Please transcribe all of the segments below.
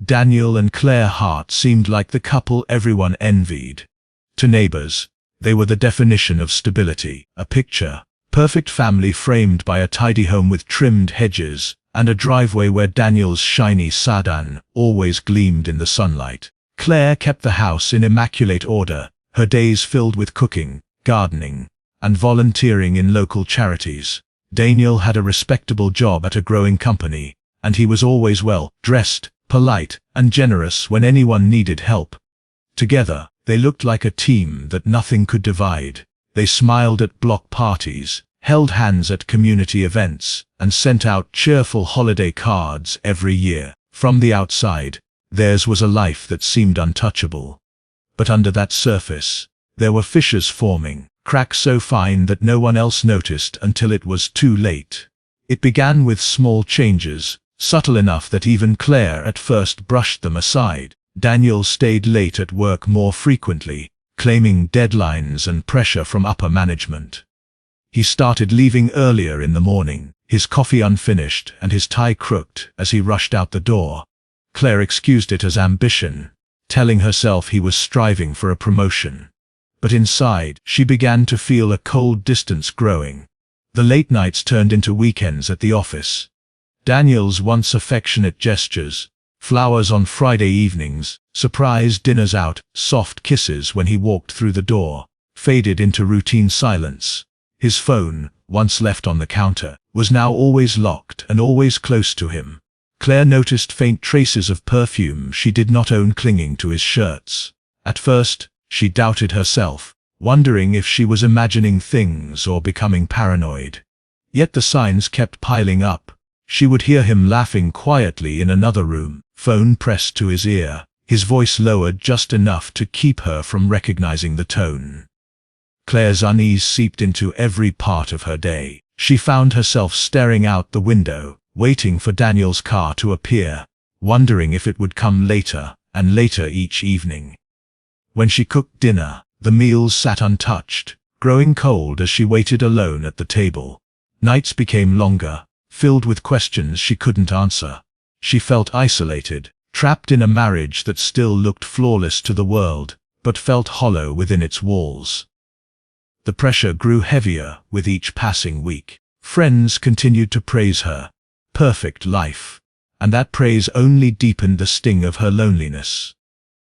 Daniel and Claire Hart seemed like the couple everyone envied. To neighbors, they were the definition of stability, a picture-perfect family framed by a tidy home with trimmed hedges and a driveway where Daniel's shiny sedan always gleamed in the sunlight. Claire kept the house in immaculate order, her days filled with cooking, gardening, and volunteering in local charities. Daniel had a respectable job at a growing company, and he was always well-dressed, polite, and generous when anyone needed help. Together, they looked like a team that nothing could divide. They smiled at block parties, held hands at community events, and sent out cheerful holiday cards every year. From the outside, theirs was a life that seemed untouchable. But under that surface, there were fissures forming, cracks so fine that no one else noticed until it was too late. It began with small changes, subtle enough that even Claire at first brushed them aside. Daniel stayed late at work more frequently, claiming deadlines and pressure from upper management. He started leaving earlier in the morning, his coffee unfinished and his tie crooked as he rushed out the door. Claire excused it as ambition, telling herself he was striving for a promotion. But inside, she began to feel a cold distance growing. The late nights turned into weekends at the office. Daniel's once affectionate gestures, flowers on Friday evenings, surprise dinners out, soft kisses when he walked through the door, faded into routine silence. His phone, once left on the counter, was now always locked and always close to him. Claire noticed faint traces of perfume she did not own clinging to his shirts. At first, she doubted herself, wondering if she was imagining things or becoming paranoid. Yet the signs kept piling up. She would hear him laughing quietly in another room, phone pressed to his ear, his voice lowered just enough to keep her from recognizing the tone. Claire's unease seeped into every part of her day. She found herself staring out the window, waiting for Daniel's car to appear, wondering if it would come later and later each evening. When she cooked dinner, the meals sat untouched, growing cold as she waited alone at the table. Nights became longer, filled with questions she couldn't answer. She felt isolated, trapped in a marriage that still looked flawless to the world, but felt hollow within its walls. The pressure grew heavier with each passing week. Friends continued to praise her perfect life, and that praise only deepened the sting of her loneliness.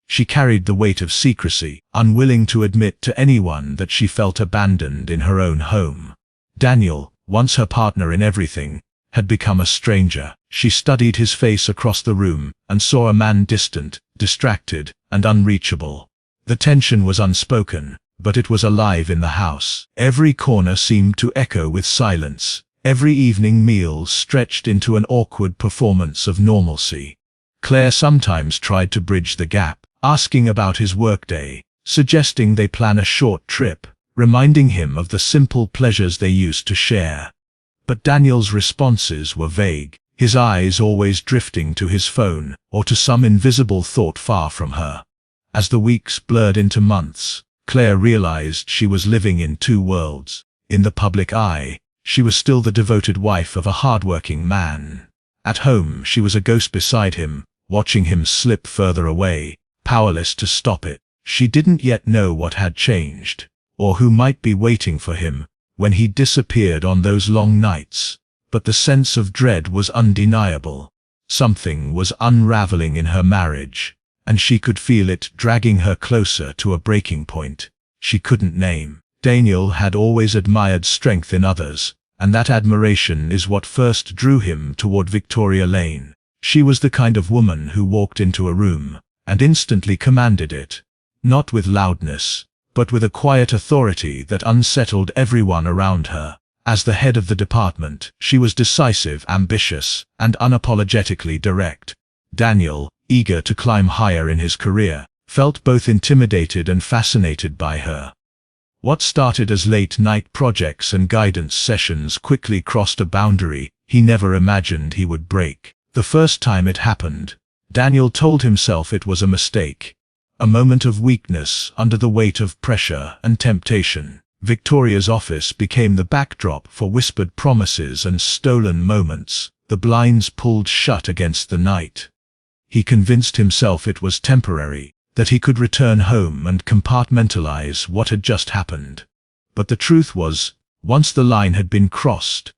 She carried the weight of secrecy, unwilling to admit to anyone that she felt abandoned in her own home. Daniel, once her partner in everything, had become a stranger. She studied his face across the room and saw a man distant, distracted, and unreachable. The tension was unspoken, but it was alive in the house. Every corner seemed to echo with silence. Every evening meal stretched into an awkward performance of normalcy. Claire sometimes tried to bridge the gap, asking about his workday, suggesting they plan a short trip, reminding him of the simple pleasures they used to share. But Daniel's responses were vague, his eyes always drifting to his phone or to some invisible thought far from her. As the weeks blurred into months, Claire realized she was living in two worlds. In the public eye, she was still the devoted wife of a hard-working man. At home, she was a ghost beside him, watching him slip further away, powerless to stop it. She didn't yet know what had changed, or who might be waiting for him when he disappeared on those long nights. But the sense of dread was undeniable. Something was unraveling in her marriage, and she could feel it dragging her closer to a breaking point she couldn't name. Daniel had always admired strength in others, and that admiration is what first drew him toward Victoria Lane. She was the kind of woman who walked into a room and instantly commanded it, not with loudness, but with a quiet authority that unsettled everyone around her. As the head of the department, she was decisive, ambitious, and unapologetically direct. Daniel, eager to climb higher in his career, felt both intimidated and fascinated by her. What started as late-night projects and guidance sessions quickly crossed a boundary he never imagined he would break. The first time it happened, Daniel told himself it was a mistake, a moment of weakness under the weight of pressure and temptation. Victoria's office became the backdrop for whispered promises and stolen moments, the blinds pulled shut against the night. He convinced himself it was temporary, that he could return home and compartmentalize what had just happened. But the truth was, once the line had been crossed,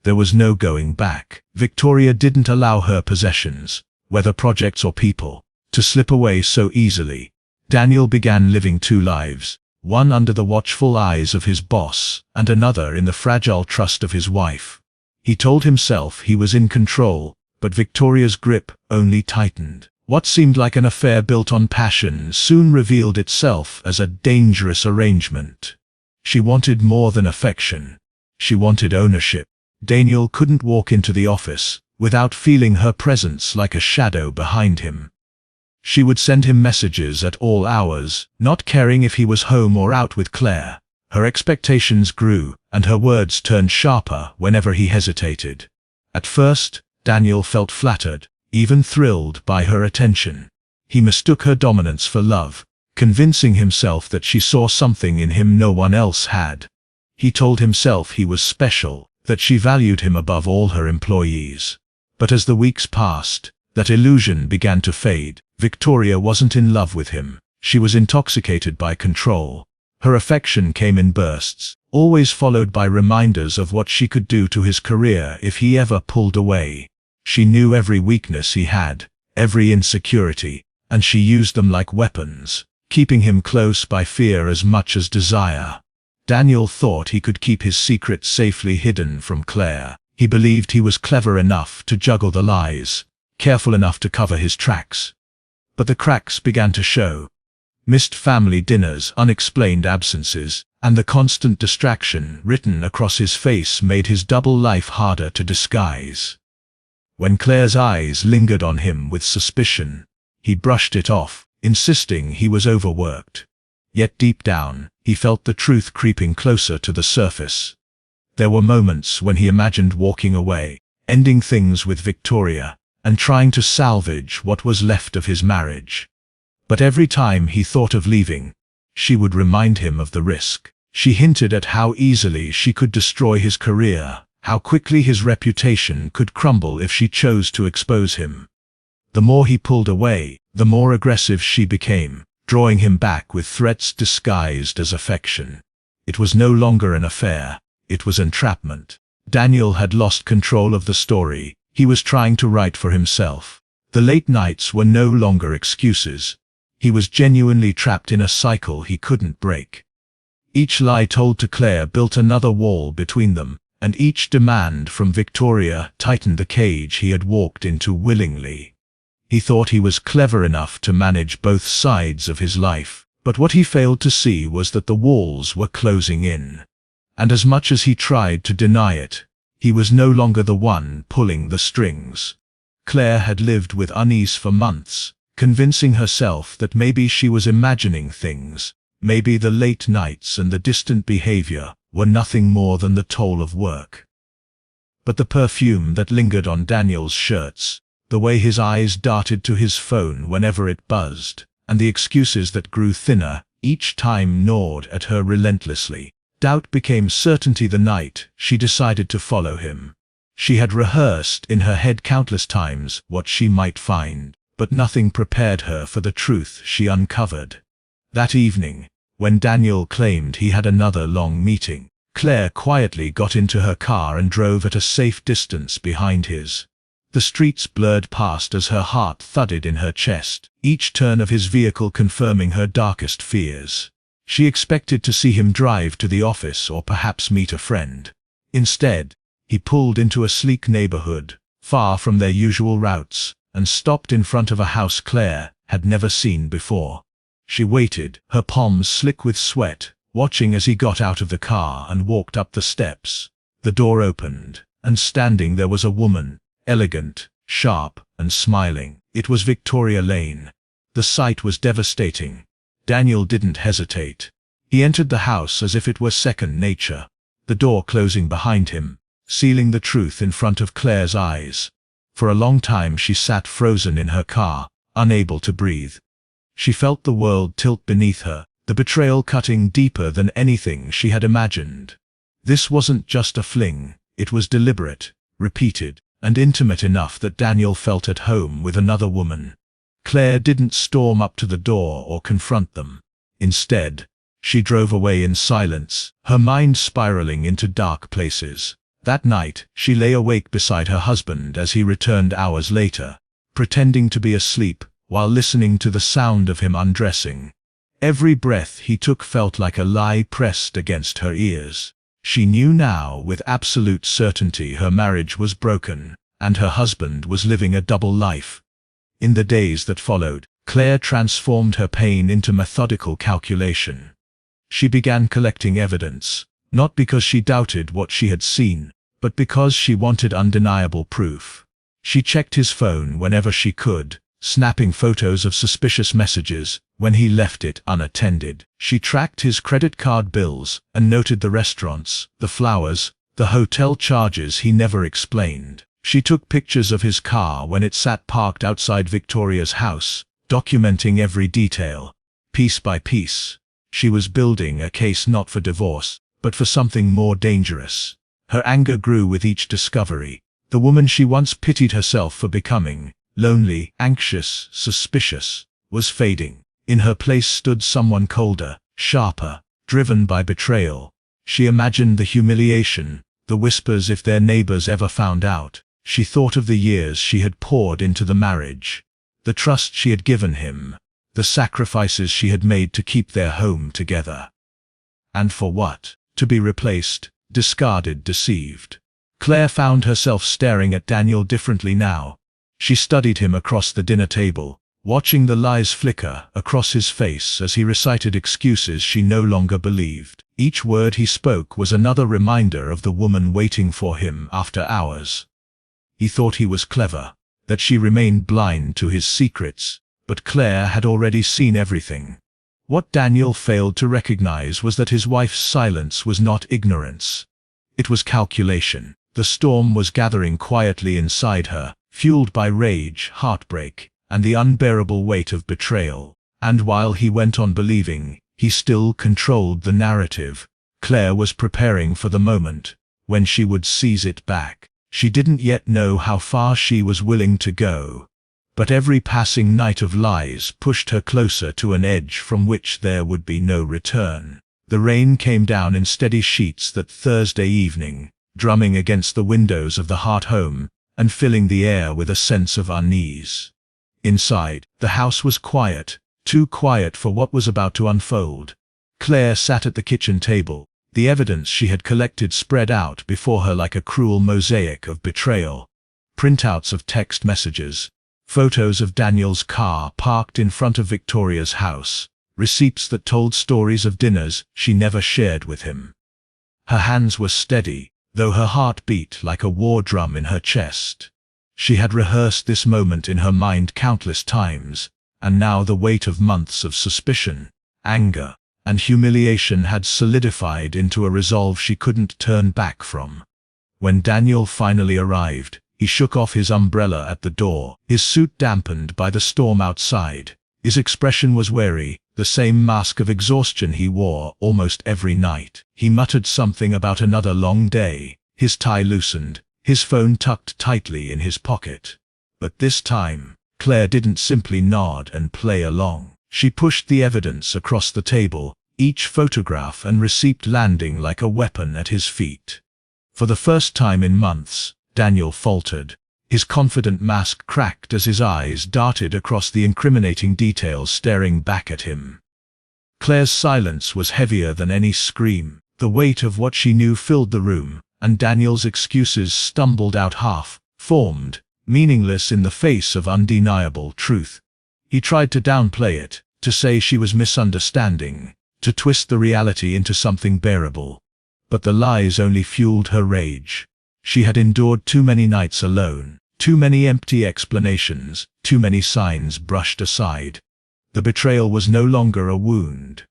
there was no going back. Victoria didn't allow her possessions, whether projects or people, to slip away so easily. Daniel began living two lives, one under the watchful eyes of his boss, and another in the fragile trust of his wife. He told himself he was in control, but Victoria's grip only tightened. What seemed like an affair built on passion soon revealed itself as a dangerous arrangement. She wanted more than affection. She wanted ownership. Daniel couldn't walk into the office without feeling her presence like a shadow behind him. She would send him messages at all hours, not caring if he was home or out with Claire. Her expectations grew, and her words turned sharper whenever he hesitated. At first, Daniel felt flattered, even thrilled by her attention. He mistook her dominance for love, convincing himself that she saw something in him no one else had. He told himself he was special, that she valued him above all her employees. But as the weeks passed, that illusion began to fade. Victoria wasn't in love with him. She was intoxicated by control. Her affection came in bursts, always followed by reminders of what she could do to his career if he ever pulled away. She knew every weakness he had, every insecurity, and she used them like weapons, keeping him close by fear as much as desire. Daniel thought he could keep his secret safely hidden from Claire. He believed he was clever enough to juggle the lies, careful enough to cover his tracks. But the cracks began to show. Missed family dinners, unexplained absences, and the constant distraction written across his face made his double life harder to disguise. When Claire's eyes lingered on him with suspicion, he brushed it off, insisting he was overworked. Yet deep down, he felt the truth creeping closer to the surface. There were moments when he imagined walking away, ending things with Victoria, and trying to salvage what was left of his marriage. But every time he thought of leaving, she would remind him of the risk. She hinted at how easily she could destroy his career, how quickly his reputation could crumble if she chose to expose him. The more he pulled away, the more aggressive she became, drawing him back with threats disguised as affection. It was no longer an affair, it was entrapment. Daniel had lost control of the story he was trying to write for himself. The late nights were no longer excuses. He was genuinely trapped in a cycle he couldn't break. Each lie told to Claire built another wall between them, and each demand from Victoria tightened the cage he had walked into willingly. He thought he was clever enough to manage both sides of his life, but what he failed to see was that the walls were closing in. And as much as he tried to deny it, he was no longer the one pulling the strings. Claire had lived with unease for months, convincing herself that maybe she was imagining things, maybe the late nights and the distant behavior were nothing more than the toll of work. But the perfume that lingered on Daniel's shirts, the way his eyes darted to his phone whenever it buzzed, and the excuses that grew thinner each time gnawed at her relentlessly. Doubt became certainty the night she decided to follow him. She had rehearsed in her head countless times what she might find, but nothing prepared her for the truth she uncovered. That evening, when Daniel claimed he had another long meeting, Claire quietly got into her car and drove at a safe distance behind his. The streets blurred past as her heart thudded in her chest, each turn of his vehicle confirming her darkest fears. She expected to see him drive to the office or perhaps meet a friend. Instead, he pulled into a sleek neighborhood, far from their usual routes, and stopped in front of a house Claire had never seen before. She waited, her palms slick with sweat, watching as he got out of the car and walked up the steps. The door opened, and standing there was a woman, elegant, sharp, and smiling. It was Victoria Lane. The sight was devastating. Daniel didn't hesitate. He entered the house as if it were second nature, the door closing behind him, sealing the truth in front of Claire's eyes. For a long time she sat frozen in her car, unable to breathe. She felt the world tilt beneath her, the betrayal cutting deeper than anything she had imagined. This wasn't just a fling, it was deliberate, repeated, and intimate enough that Daniel felt at home with another woman. Claire didn't storm up to the door or confront them. Instead, she drove away in silence, her mind spiraling into dark places. That night, she lay awake beside her husband as he returned hours later, pretending to be asleep while listening to the sound of him undressing. Every breath he took felt like a lie pressed against her ears. She knew now with absolute certainty her marriage was broken, and her husband was living a double life. In the days that followed, Claire transformed her pain into methodical calculation. She began collecting evidence, not because she doubted what she had seen, but because she wanted undeniable proof. She checked his phone whenever she could, snapping photos of suspicious messages when he left it unattended. She tracked his credit card bills and noted the restaurants, the flowers, the hotel charges he never explained. She took pictures of his car when it sat parked outside Victoria's house, documenting every detail. Piece by piece, she was building a case not for divorce, but for something more dangerous. Her anger grew with each discovery. The woman she once pitied herself for becoming, lonely, anxious, suspicious, was fading. In her place stood someone colder, sharper, driven by betrayal. She imagined the humiliation, the whispers if their neighbors ever found out. She thought of the years she had poured into the marriage, the trust she had given him, the sacrifices she had made to keep their home together. And for what? To be replaced, discarded, deceived. Claire found herself staring at Daniel differently now. She studied him across the dinner table, watching the lies flicker across his face as he recited excuses she no longer believed. Each word he spoke was another reminder of the woman waiting for him after hours. He thought he was clever, that she remained blind to his secrets, but Claire had already seen everything. What Daniel failed to recognize was that his wife's silence was not ignorance. It was calculation. The storm was gathering quietly inside her, fueled by rage, heartbreak, and the unbearable weight of betrayal. And while he went on believing, he still controlled the narrative. Claire was preparing for the moment when she would seize it back. She didn't yet know how far she was willing to go, but every passing night of lies pushed her closer to an edge from which there would be no return. The rain came down in steady sheets that Thursday evening, drumming against the windows of the Hart home and filling the air with a sense of unease. Inside, the house was quiet, too quiet for what was about to unfold. Claire sat at the kitchen table, the evidence she had collected spread out before her like a cruel mosaic of betrayal. Printouts of text messages, photos of Daniel's car parked in front of Victoria's house, receipts that told stories of dinners she never shared with him. Her hands were steady, though her heart beat like a war drum in her chest. She had rehearsed this moment in her mind countless times, and now the weight of months of suspicion, anger, and humiliation had solidified into a resolve she couldn't turn back from. When Daniel finally arrived, he shook off his umbrella at the door, his suit dampened by the storm outside. His expression was wary, the same mask of exhaustion he wore almost every night. He muttered something about another long day, his tie loosened, his phone tucked tightly in his pocket. But this time, Claire didn't simply nod and play along. She pushed the evidence across the table, each photograph and receipt landing like a weapon at his feet. For the first time in months, Daniel faltered. His confident mask cracked as his eyes darted across the incriminating details staring back at him. Claire's silence was heavier than any scream. The weight of what she knew filled the room, and Daniel's excuses stumbled out half-formed, meaningless in the face of undeniable truth. He tried to downplay it, to say she was misunderstanding, to twist the reality into something bearable. But the lies only fueled her rage. She had endured too many nights alone, too many empty explanations, too many signs brushed aside. The betrayal was no longer a wound.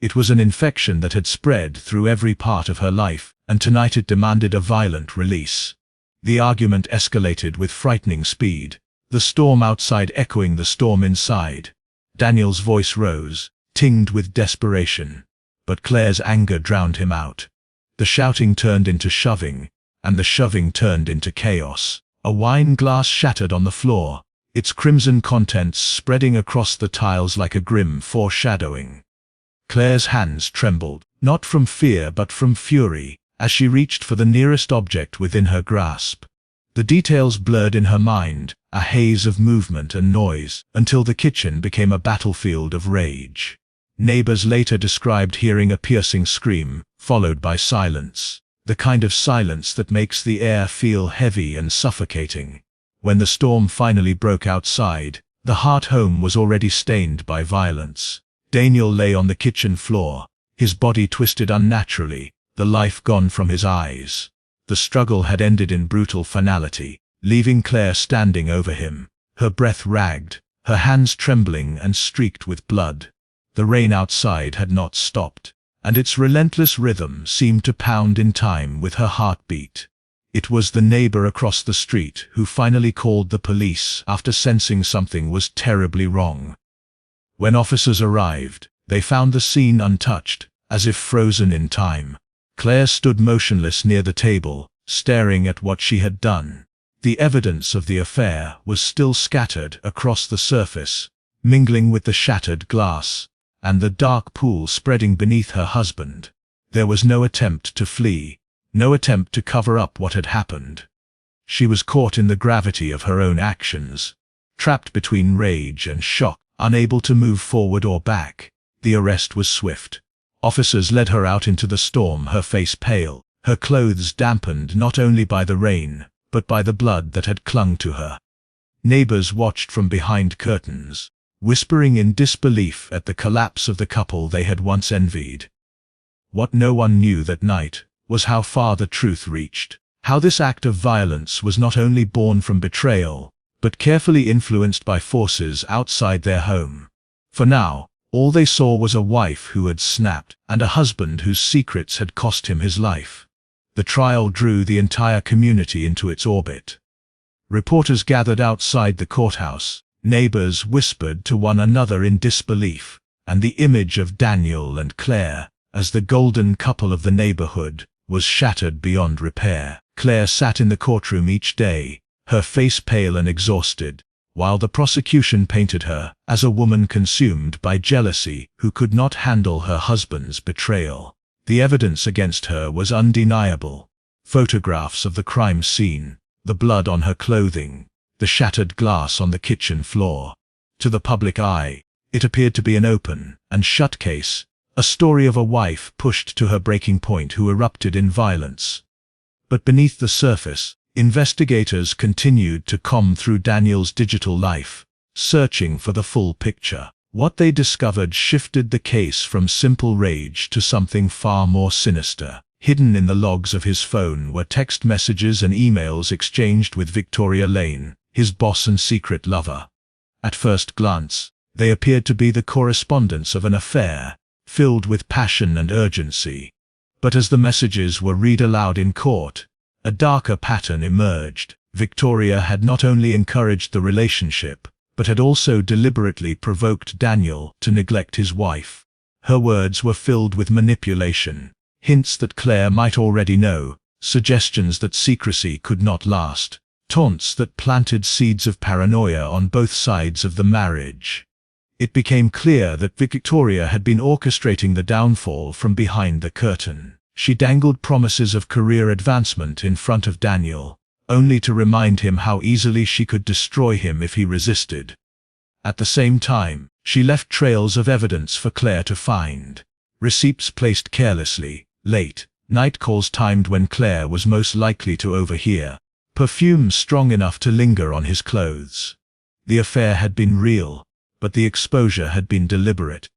It was an infection that had spread through every part of her life, and tonight it demanded a violent release. The argument escalated with frightening speed, the storm outside echoing the storm inside. Daniel's voice rose, tinged with desperation, but Claire's anger drowned him out. The shouting turned into shoving, and the shoving turned into chaos. A wine glass shattered on the floor, its crimson contents spreading across the tiles like a grim foreshadowing. Claire's hands trembled, not from fear but from fury, as she reached for the nearest object within her grasp. The details blurred in her mind, a haze of movement and noise, until the kitchen became a battlefield of rage. Neighbors later described hearing a piercing scream, followed by silence, the kind of silence that makes the air feel heavy and suffocating. When the storm finally broke outside, the Hart home was already stained by violence. Daniel lay on the kitchen floor, his body twisted unnaturally, the life gone from his eyes. The struggle had ended in brutal finality, leaving Claire standing over him, her breath ragged, her hands trembling and streaked with blood. The rain outside had not stopped, and its relentless rhythm seemed to pound in time with her heartbeat. It was the neighbor across the street who finally called the police after sensing something was terribly wrong. When officers arrived, they found the scene untouched, as if frozen in time. Claire stood motionless near the table, staring at what she had done. The evidence of the affair was still scattered across the surface, mingling with the shattered glass, and the dark pool spreading beneath her husband. There was no attempt to flee, no attempt to cover up what had happened. She was caught in the gravity of her own actions, trapped between rage and shock, unable to move forward or back. The arrest was swift. Officers led her out into the storm, her face pale, her clothes dampened not only by the rain, but by the blood that had clung to her. Neighbors watched from behind curtains, whispering in disbelief at the collapse of the couple they had once envied. What no one knew that night was how far the truth reached, how this act of violence was not only born from betrayal, but carefully influenced by forces outside their home. For now, all they saw was a wife who had snapped, and a husband whose secrets had cost him his life. The trial drew the entire community into its orbit. Reporters gathered outside the courthouse, neighbors whispered to one another in disbelief, and the image of Daniel and Claire, as the golden couple of the neighborhood, was shattered beyond repair. Claire sat in the courtroom each day, her face pale and exhausted, while the prosecution painted her as a woman consumed by jealousy who could not handle her husband's betrayal. The evidence against her was undeniable. Photographs of the crime scene, the blood on her clothing, the shattered glass on the kitchen floor. To the public eye, it appeared to be an open and shut case, a story of a wife pushed to her breaking point who erupted in violence. But beneath the surface, investigators continued to comb through Daniel's digital life, searching for the full picture. What they discovered shifted the case from simple rage to something far more sinister. Hidden in the logs of his phone were text messages and emails exchanged with Victoria Lane, his boss and secret lover. At first glance, they appeared to be the correspondence of an affair, filled with passion and urgency. But as the messages were read aloud in court, a darker pattern emerged. Victoria had not only encouraged the relationship, but had also deliberately provoked Daniel to neglect his wife. Her words were filled with manipulation, hints that Claire might already know, suggestions that secrecy could not last, taunts that planted seeds of paranoia on both sides of the marriage. It became clear that Victoria had been orchestrating the downfall from behind the curtain. She dangled promises of career advancement in front of Daniel, only to remind him how easily she could destroy him if he resisted. At the same time, she left trails of evidence for Claire to find. Receipts placed carelessly, late, night calls timed when Claire was most likely to overhear, perfume strong enough to linger on his clothes. The affair had been real, but the exposure had been deliberate.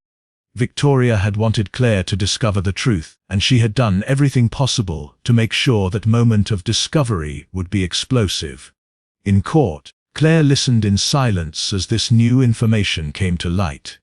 Victoria had wanted Claire to discover the truth, and she had done everything possible to make sure that moment of discovery would be explosive. In court, Claire listened in silence as this new information came to light.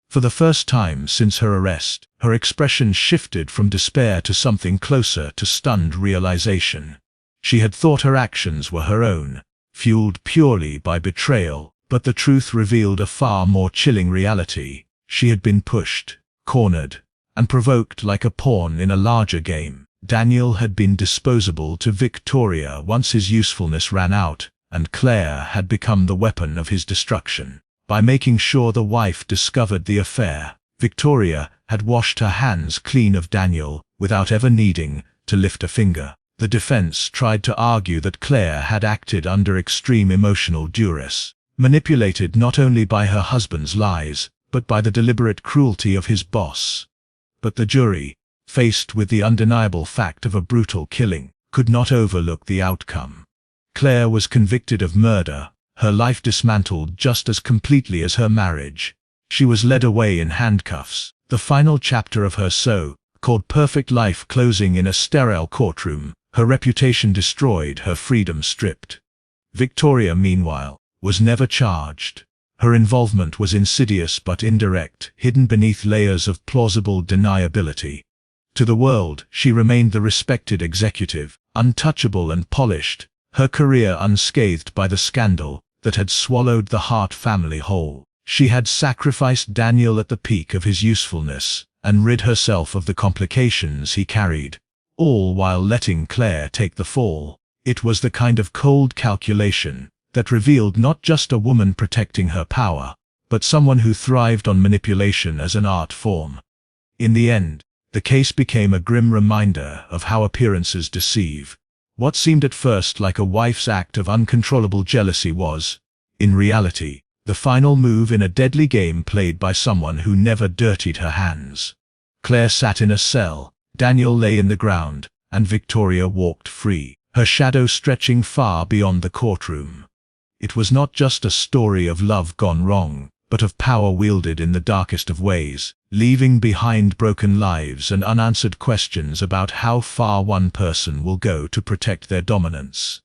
For the first time since her arrest, her expression shifted from despair to something closer to stunned realization. She had thought her actions were her own, fueled purely by betrayal, but the truth revealed a far more chilling reality. She had been pushed, cornered, and provoked like a pawn in a larger game. Daniel had been disposable to Victoria once his usefulness ran out, and Claire had become the weapon of his destruction. By making sure the wife discovered the affair, Victoria had washed her hands clean of Daniel without ever needing to lift a finger. The defense tried to argue that Claire had acted under extreme emotional duress, manipulated not only by her husband's lies, but by the deliberate cruelty of his boss. But the jury, faced with the undeniable fact of a brutal killing, could not overlook the outcome. Claire was convicted of murder, her life dismantled just as completely as her marriage. She was led away in handcuffs, the final chapter of her so-called perfect life closing in a sterile courtroom, her reputation destroyed, her freedom stripped. Victoria, meanwhile, was never charged. Her involvement was insidious but indirect, hidden beneath layers of plausible deniability. To the world, she remained the respected executive, untouchable and polished, her career unscathed by the scandal that had swallowed the Hart family whole. She had sacrificed Daniel at the peak of his usefulness, and rid herself of the complications he carried, all while letting Claire take the fall. It was the kind of cold calculation that revealed not just a woman protecting her power, but someone who thrived on manipulation as an art form. In the end, the case became a grim reminder of how appearances deceive. What seemed at first like a wife's act of uncontrollable jealousy was, in reality, the final move in a deadly game played by someone who never dirtied her hands. Claire sat in a cell, Daniel lay in the ground, and Victoria walked free, her shadow stretching far beyond the courtroom. It was not just a story of love gone wrong, but of power wielded in the darkest of ways, leaving behind broken lives and unanswered questions about how far one person will go to protect their dominance.